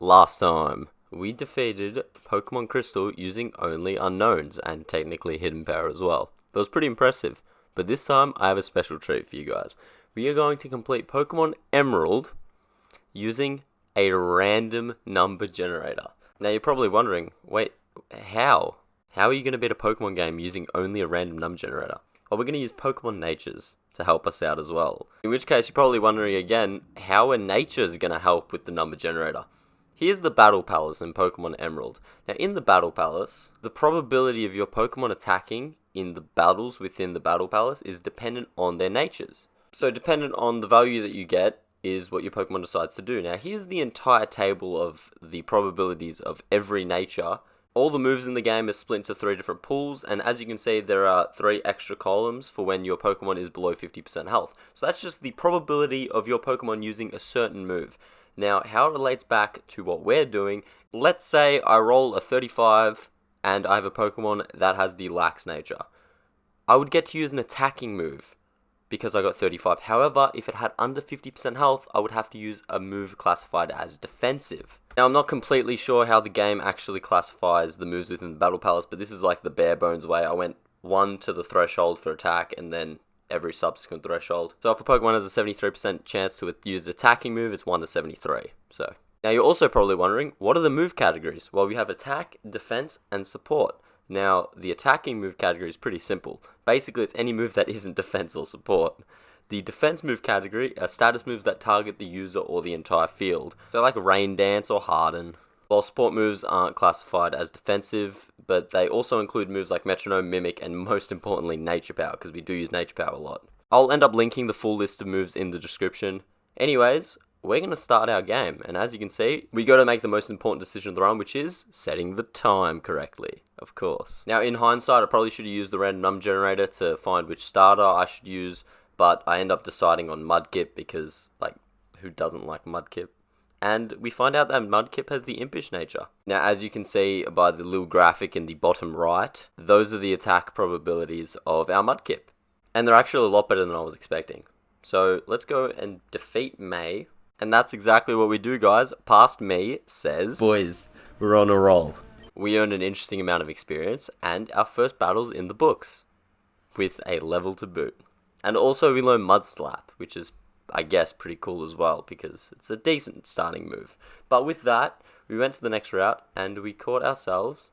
Last time, we defeated Pokemon Crystal using only unknowns and technically hidden power as well. That was pretty impressive. But this time, I have a special treat for you guys. We are going to complete Pokemon Emerald using a random number generator. Now you're probably wondering, wait, how? How are you going to beat a Pokemon game using only a random number generator? Well, we're going to use Pokemon Natures to help us out as well. In which case, you're probably wondering again, how are Natures going to help with the number generator? Here's the Battle Palace in Pokemon Emerald. Now in the Battle Palace, the probability of your Pokemon attacking in the battles within the Battle Palace is dependent on their natures. So dependent on the value that you get is what your Pokemon decides to do. Now here's the entire table of the probabilities of every nature. All the moves in the game are split into 3 different pools, and as you can see, there are 3 extra columns for when your Pokemon is below 50% health. So that's just the probability of your Pokemon using a certain move. Now, how it relates back to what we're doing, let's say I roll a 35 and I have a Pokemon that has the lax nature. I would get to use an attacking move because I got 35. However, if it had under 50% health, I would have to use a move classified as defensive. Now, I'm not completely sure how the game actually classifies the moves within the Battle Palace, but this is like the bare bones way. I went 1 to the threshold for attack and then every subsequent threshold. So if a Pokemon has a 73% chance to use an attacking move, it's 1 to 73. So now you're also probably wondering, what are the move categories? Well, we have attack, defense, and support. Now, the attacking move category is pretty simple. Basically, it's any move that isn't defense or support. The defense move category are status moves that target the user or the entire field. So like Rain Dance or Harden. While support moves aren't classified as defensive, but they also include moves like Metronome, Mimic, and most importantly, Nature Power, because we do use Nature Power a lot. I'll end up linking the full list of moves in the description. Anyways, we're going to start our game, and as you can see, we got to make the most important decision of the run, which is setting the time correctly, of course. Now, in hindsight, I probably should have used the random number generator to find which starter I should use, but I end up deciding on Mudkip because, like, who doesn't like Mudkip? And we find out that Mudkip has the Impish nature. Now, as you can see by the little graphic in the bottom right, those are the attack probabilities of our Mudkip. And they're actually a lot better than I was expecting. So, let's go and defeat May. And that's exactly what we do, guys. Past Me says, Boys, we're on a roll. We earned an interesting amount of experience, and our first battle's in the books, with a level to boot. And also we learn Mud Slap, which is, I guess, pretty cool as well, because it's a decent starting move. But with that, we went to the next route, and we caught ourselves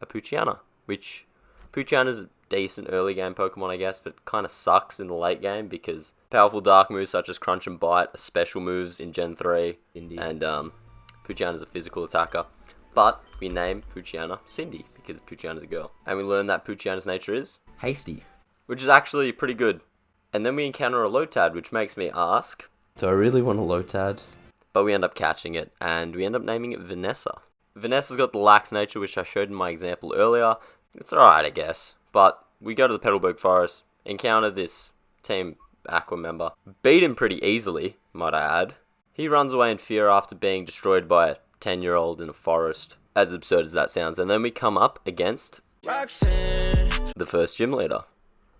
a Poochyena, which Poochyena's a decent early game Pokemon, I guess, but kind of sucks in the late game, because powerful dark moves such as Crunch and Bite are special moves in Gen 3, Indeed. And Poochyena's a physical attacker. But we name Poochyena Cindy, because Poochyena's a girl. And we learn that Poochyena's nature is Hasty. which is actually pretty good. And then we encounter a Lotad, which makes me ask, Do I really want a Lotad? but we end up catching it, and we end up naming it Vanessa. Vanessa's got the lax nature, which I showed in my example earlier. It's alright, I guess. But we go to the Petalburg Forest, encounter this Team Aqua member, beat him pretty easily, might I add. He runs away in fear after being destroyed by a 10-year-old in a forest, as absurd as that sounds. And then we come up against Roxanne, the first gym leader.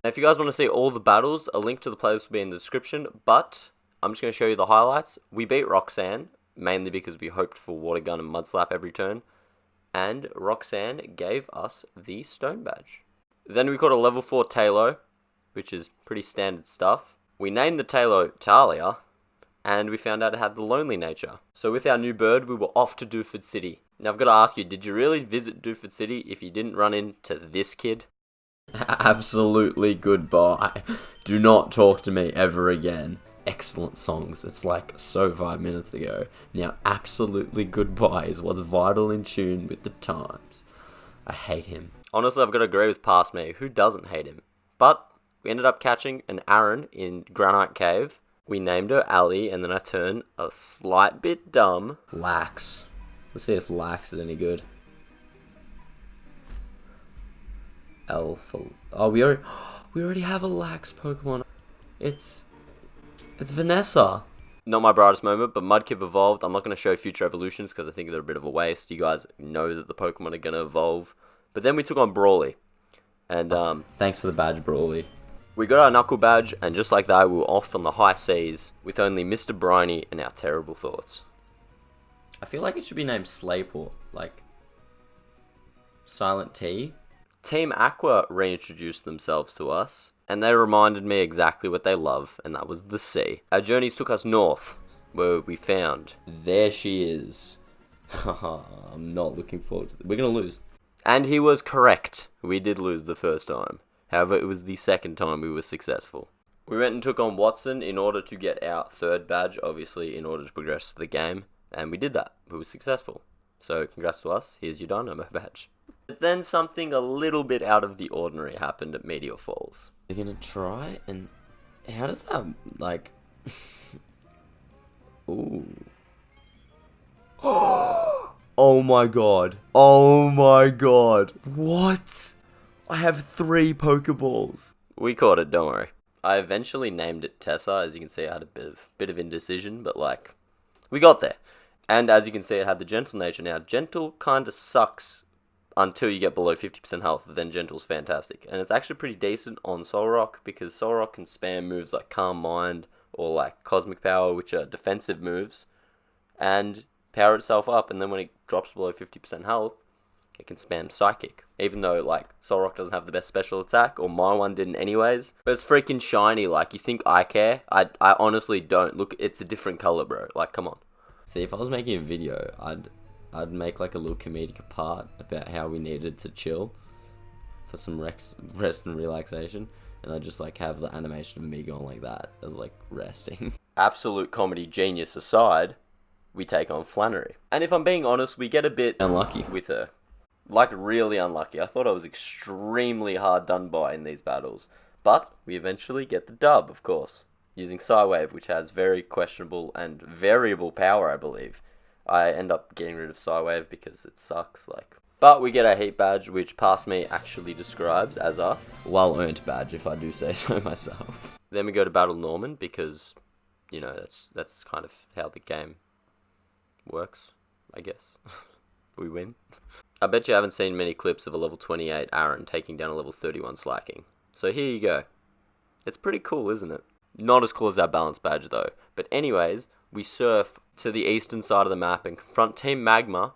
Now, if you guys want to see all the battles, a link to the playlist will be in the description, but I'm just going to show you the highlights. We beat Roxanne, mainly because we hoped for Water Gun and Mud Slap every turn, and Roxanne gave us the Stone Badge. Then we caught a level 4 Tailo, which is pretty standard stuff. We named the Tailo Talia, and we found out it had the Lonely nature. So with our new bird, we were off to Dewford City. Now I've got to ask you, did you really visit Dewford City if you didn't run into this kid? Absolutely goodbye. Do not talk to me ever again. Excellent songs. It's like so 5 minutes ago. Now, absolutely goodbye is what's vital in tune with the times. I hate him. Honestly, I've got to agree with Past Me. Who doesn't hate him? But we ended up catching an Aaron in Granite Cave. We named her Ali, and then I turned a slight bit dumb. Lax. Let's see if Lax is any good. Oh, we already have a Lax Pokemon. It's Vanessa. Not my brightest moment, but Mudkip evolved. I'm not going to show future evolutions because I think they're a bit of a waste. You guys know that the Pokemon are going to evolve. But then we took on Brawly. And Thanks for the badge, Brawly. we got our Knuckle Badge, and just like that, we were off on the high seas with only Mr. Briny and our terrible thoughts. I feel like it should be named Slayport, like Silent T. Team Aqua reintroduced themselves to us, and they reminded me exactly what they love, and that was the sea. Our journeys took us north, where we found... There she is. I'm not looking forward to it. We're going to lose. And he was correct. We did lose the first time. However, it was the second time we were successful. We went and took on Watson in order to get our third badge, obviously, in order to progress the game. And we did that. We were successful. So, congrats to us. Here's your Dynamo badge. But then something a little bit out of the ordinary happened at Meteor Falls. We're going to try and... How does that, like... Ooh. Oh my god. Oh my god. What? I have 3 Pokeballs. We caught it, don't worry. I eventually named it Tessa. As you can see, I had a bit of indecision, but like, we got there. And as you can see, it had the gentle nature. Now, gentle kind of sucks until you get below 50% health, then gentle's fantastic. And it's actually pretty decent on Solrock, because Solrock can spam moves like Calm Mind or like Cosmic Power, which are defensive moves, and power itself up, and then when it drops below 50% health, it can spam Psychic. Even though, like, Solrock doesn't have the best special attack, or my one didn't anyways. But it's freaking shiny, like, you think I care? I honestly don't. Look, it's a different color, bro. Like, come on. See, if I was making a video, I'd make like a little comedic part about how we needed to chill for some rest and relaxation, and I'd just like have the animation of me going like that as like resting. Absolute comedy genius aside, we take on Flannery. And if I'm being honest, we get a bit Unlucky. with her. Like, really unlucky. I thought I was extremely hard done by in these battles. But we eventually get the dub, of course, using Psywave, which has very questionable and variable power, I believe. I end up getting rid of Psywave because it sucks, like. But we get our Heat badge, which Past Me actually describes as a well-earned badge, if I do say so myself. Then we go to battle Norman because, you know, that's kind of how the game works, I guess. We win. I bet you haven't seen many clips of a level 28 Aaron taking down a level 31 Slacking. So here you go. It's pretty cool, isn't it? Not as cool as our balance badge though. But anyways, we surf to the eastern side of the map and confront Team Aqua.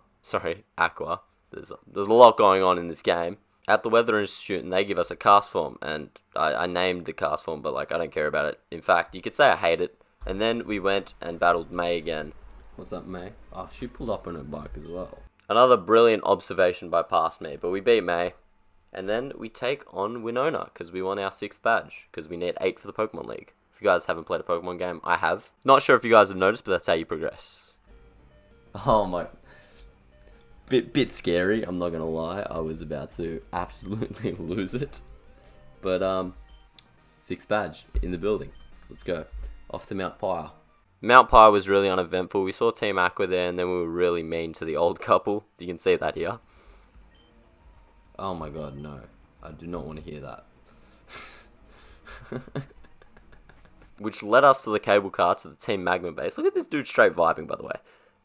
There's a lot going on in this game. At the Weather Institute, and they give us a cast form, and I named the cast form, but like I don't care about it. In fact, you could say I hate it. And then we went and battled May again. What's up, May? Oh, she pulled up on her bike as well. Another brilliant observation by Past Me, but we beat May. And then we take on Winona, because we won our 6th badge, because we need 8 for the Pokemon League. If you guys haven't played a Pokemon game, I have. Not sure if you guys have noticed, but that's how you progress. Oh my... Bit scary, I'm not gonna lie. I was about to absolutely lose it. But, 6th badge in the building. Let's go. Off to Mount Pyre. Mount Pyre was really uneventful. We saw Team Aqua there, and then we were really mean to the old couple. You can see that here. Oh my god, no. I do not want to hear that. Which led us to the cable car to the Team Magma base. Look at this dude straight vibing, by the way.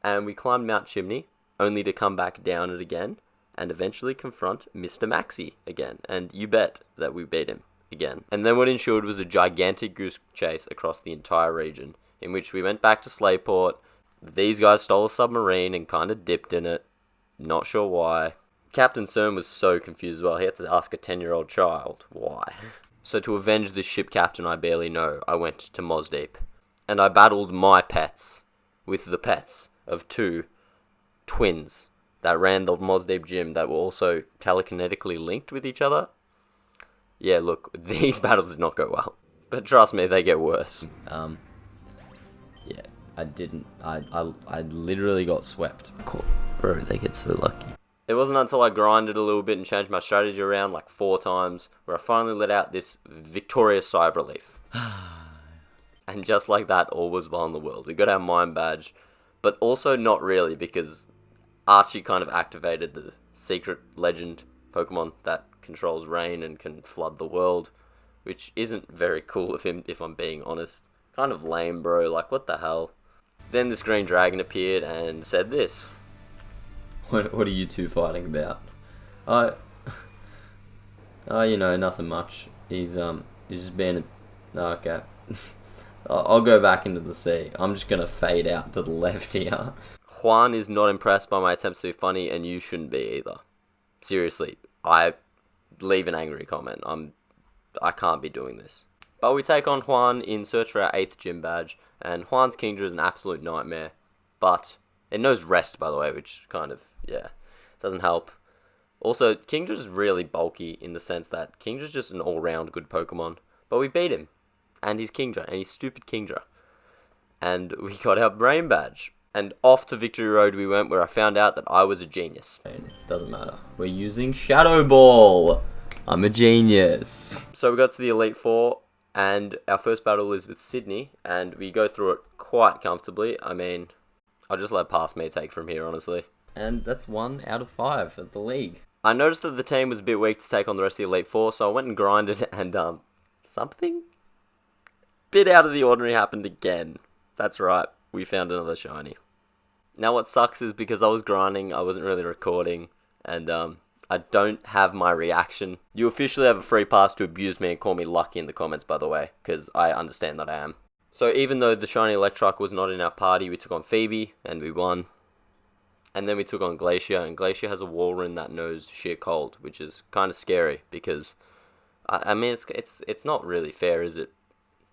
And we climbed Mount Chimney, only to come back down it again, and eventually confront Mr. Maxi again. And you bet that we beat him again. And then what ensued was a gigantic goose chase across the entire region, in which we went back to Slayport. These guys stole a submarine and kind of dipped in it. Not sure why. Captain CERN was so confused as well. He had to ask a 10-year-old child why. So to avenge this ship captain I barely know, I went to Mosdeep. And I battled my pets with the pets of 2 twins that ran the Mosdeep gym that were also telekinetically linked with each other. Yeah, look, these battles did not go well. But trust me, they get worse. Yeah, I literally got swept. Cool. Bro, they get so lucky. It wasn't until I grinded a little bit and changed my strategy around like 4 times where I finally let out this victorious sigh of relief. And just like that, all was well in the world. We got our Mind badge, but also not really, because Archie kind of activated the secret legend Pokemon that controls rain and can flood the world, which isn't very cool of him, if I'm being honest. Kind of lame, bro. Like, what the hell? Then this green dragon appeared and said this. What are you two fighting about? You know, nothing much. He's just being okay. I'll go back into the sea. I'm just gonna fade out to the left here. Juan is not impressed by my attempts to be funny, and you shouldn't be either. Seriously, leave an angry comment. I can't be doing this. But we take on Juan in search for our 8th gym badge, and Juan's Kingdra is an absolute nightmare. But it knows rest, by the way, which kind of, doesn't help. Also, Kingdra's really bulky in the sense that Kingdra's just an all-round good Pokemon. But we beat him, and he's Kingdra, and he's stupid Kingdra. And we got our Brain Badge. And off to Victory Road we went, where I found out that I was a genius. Doesn't matter. We're using Shadow Ball. I'm a genius. So we got to the Elite Four, and our first battle is with Sydney, and we go through it quite comfortably. I mean, I'll just let past me take from here, honestly. And that's 1 out of 5 at the league. I noticed that the team was a bit weak to take on the rest of the Elite Four, so I went and grinded, and something bit out of the ordinary happened again. That's right, we found another shiny. Now what sucks is because I was grinding, I wasn't really recording, and I don't have my reaction. You officially have a free pass to abuse me and call me lucky in the comments, by the way, because I understand that I am. So even though the shiny Electrike was not in our party, we took on Phoebe, and we won. And then we took on Glacier, and Glacier has a Walrein that knows sheer cold, which is kind of scary, because, I mean, it's not really fair, is it?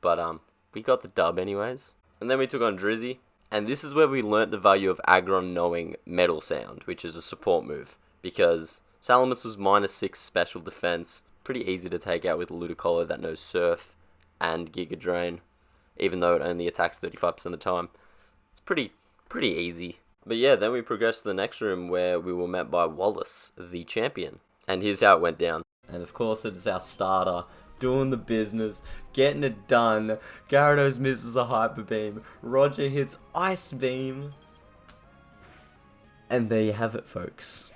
But, we got the dub anyways. And then we took on Drizzy, and this is where we learnt the value of Aggron knowing Metal Sound, which is a support move, because Salamis was -6 special defense, pretty easy to take out with Ludicolo that knows Surf and Giga Drain, even though it only attacks 35% of the time. It's pretty easy. But yeah, then we progressed to the next room where we were met by Wallace, the champion. And here's how it went down. And of course it's our starter, doing the business, getting it done. Gyarados misses a Hyper Beam, Roger hits Ice Beam. And there you have it, folks.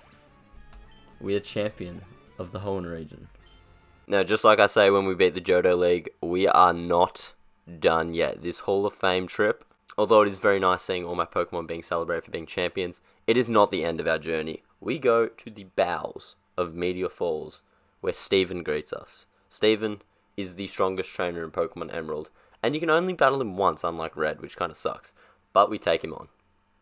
We are champion of the Hoenn region. Now, just like I say when we beat the Johto League, we are not done yet. This Hall of Fame trip, although it is very nice seeing all my Pokemon being celebrated for being champions, it is not the end of our journey. We go to the bowels of Meteor Falls, where Steven greets us. Steven is the strongest trainer in Pokemon Emerald, and you can only battle him once, unlike Red, which kind of sucks. But we take him on,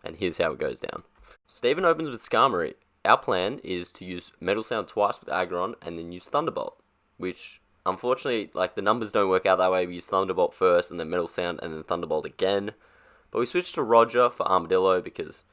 and here's how it goes down. Steven opens with Skarmory. Our plan is to use Metal Sound twice with Aggron, and then use Thunderbolt, which, unfortunately, the numbers don't work out that way. We use Thunderbolt first, and then Metal Sound, and then Thunderbolt again. But we switched to Roger for Armadillo because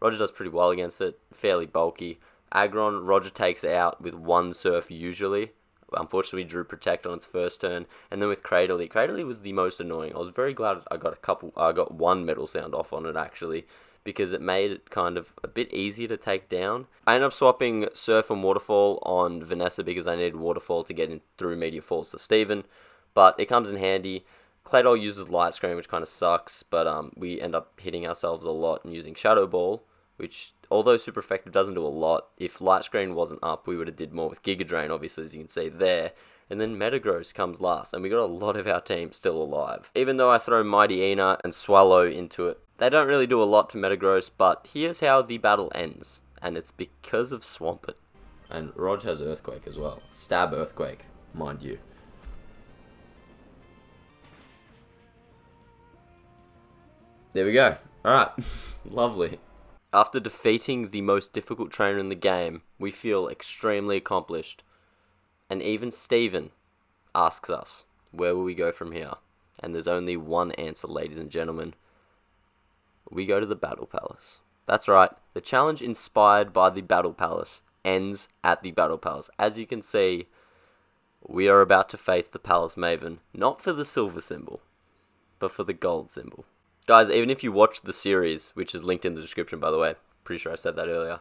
Roger does pretty well against it, fairly bulky. Aggron, Roger takes out with 1 Surf usually. Unfortunately, we drew Protect on its first turn. And then with Cradily, Cradily was the most annoying. I was very glad I got 1 Metal Sound off on it actually, because it made it kind of a bit easier to take down. I ended up swapping Surf and Waterfall on Vanessa because I needed Waterfall to get in through Meteor Falls to Steven, but it comes in handy. Claydol uses Light Screen, which kind of sucks, but we end up hitting ourselves a lot and using Shadow Ball, which, although super effective, doesn't do a lot. If Light Screen wasn't up, we would have did more with Giga Drain, obviously, as you can see there. And then Metagross comes last, and we got a lot of our team still alive. Even though I throw Mighty Ina and Swallow into it, they don't really do a lot to Metagross, but here's how the battle ends, and it's because of Swampert. And Rog has Earthquake as well. Stab Earthquake, mind you. There we go. Alright. Lovely. After defeating the most difficult trainer in the game, we feel extremely accomplished. And even Steven asks us, where will we go from here? And there's only one answer, ladies and gentlemen. We go to the Battle Palace. That's right, the challenge inspired by the Battle Palace ends at the Battle Palace. As you can see, we are about to face the Palace Maven, not for the silver symbol, but for the gold symbol. Guys, even if you watch the series, which is linked in the description by the way, pretty sure I said that earlier,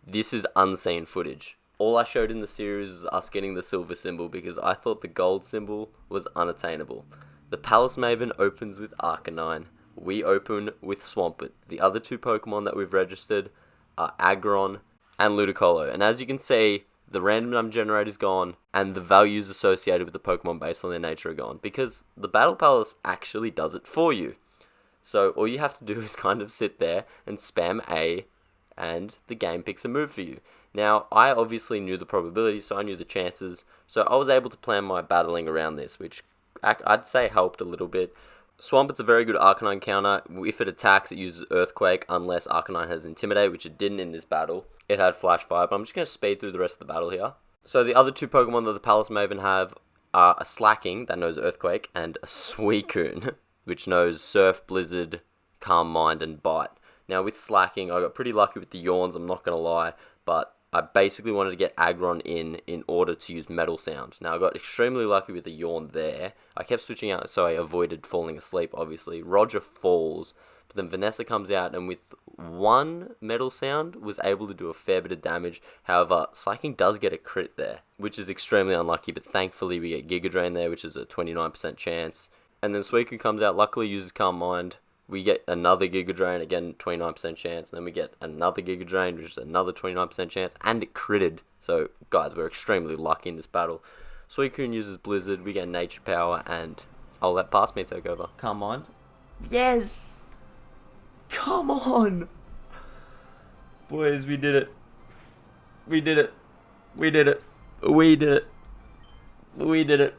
this is unseen footage. All I showed in the series was us getting the silver symbol because I thought the gold symbol was unattainable. The Palace Maven opens with Arcanine. We open with Swampert. The other 2 Pokemon that we've registered are Aggron and Ludicolo. And as you can see, the random number generator is gone, and the values associated with the Pokemon based on their nature are gone, because the Battle Palace actually does it for you. So all you have to do is kind of sit there and spam A, and the game picks a move for you. Now, I obviously knew the probability, so I knew the chances, so I was able to plan my battling around this, which I'd say helped a little bit. Swampet's a very good Arcanine counter. If it attacks, it uses Earthquake, unless Arcanine has Intimidate, which it didn't in this battle. It had Flash Fire, but I'm just going to speed through the rest of the battle here. So the other two Pokemon that the Palace Maven have are a Slacking, that knows Earthquake, and a Suicune, which knows Surf, Blizzard, Calm Mind, and Bite. Now with Slacking, I got pretty lucky with the Yawns, I'm not going to lie, but I basically wanted to get Aggron in order to use Metal Sound. Now I got extremely lucky with the Yawn there. I kept switching out so I avoided falling asleep, obviously. Roger falls, but then Vanessa comes out and with one Metal Sound was able to do a fair bit of damage. However, Slacking does get a crit there, which is extremely unlucky, but thankfully we get Giga Drain there, which is a 29% chance. And then Suicune comes out, luckily uses Calm Mind. We get another Giga Drain, again, 29% chance. And then we get another Giga Drain, which is another 29% chance. And it critted. So, guys, we're extremely lucky in this battle. Suicune uses Blizzard, we get Nature Power, and I'll let Pass Me take over. Calm Mind. Yes! Come on! Boys, we did it. We did it. We did it. We did it. We did it.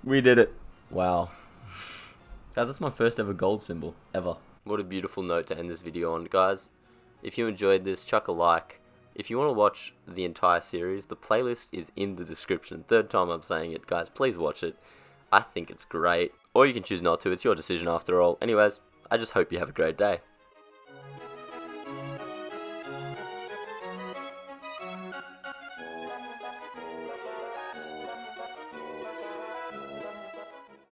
We did it. Wow. Guys, that's my first ever gold symbol, ever. What a beautiful note to end this video on, guys. If you enjoyed this, chuck a like. If you want to watch the entire series, the playlist is in the description. Third time I'm saying it, guys, please watch it. I think it's great. Or you can choose not to, it's your decision after all. Anyways, I just hope you have a great day.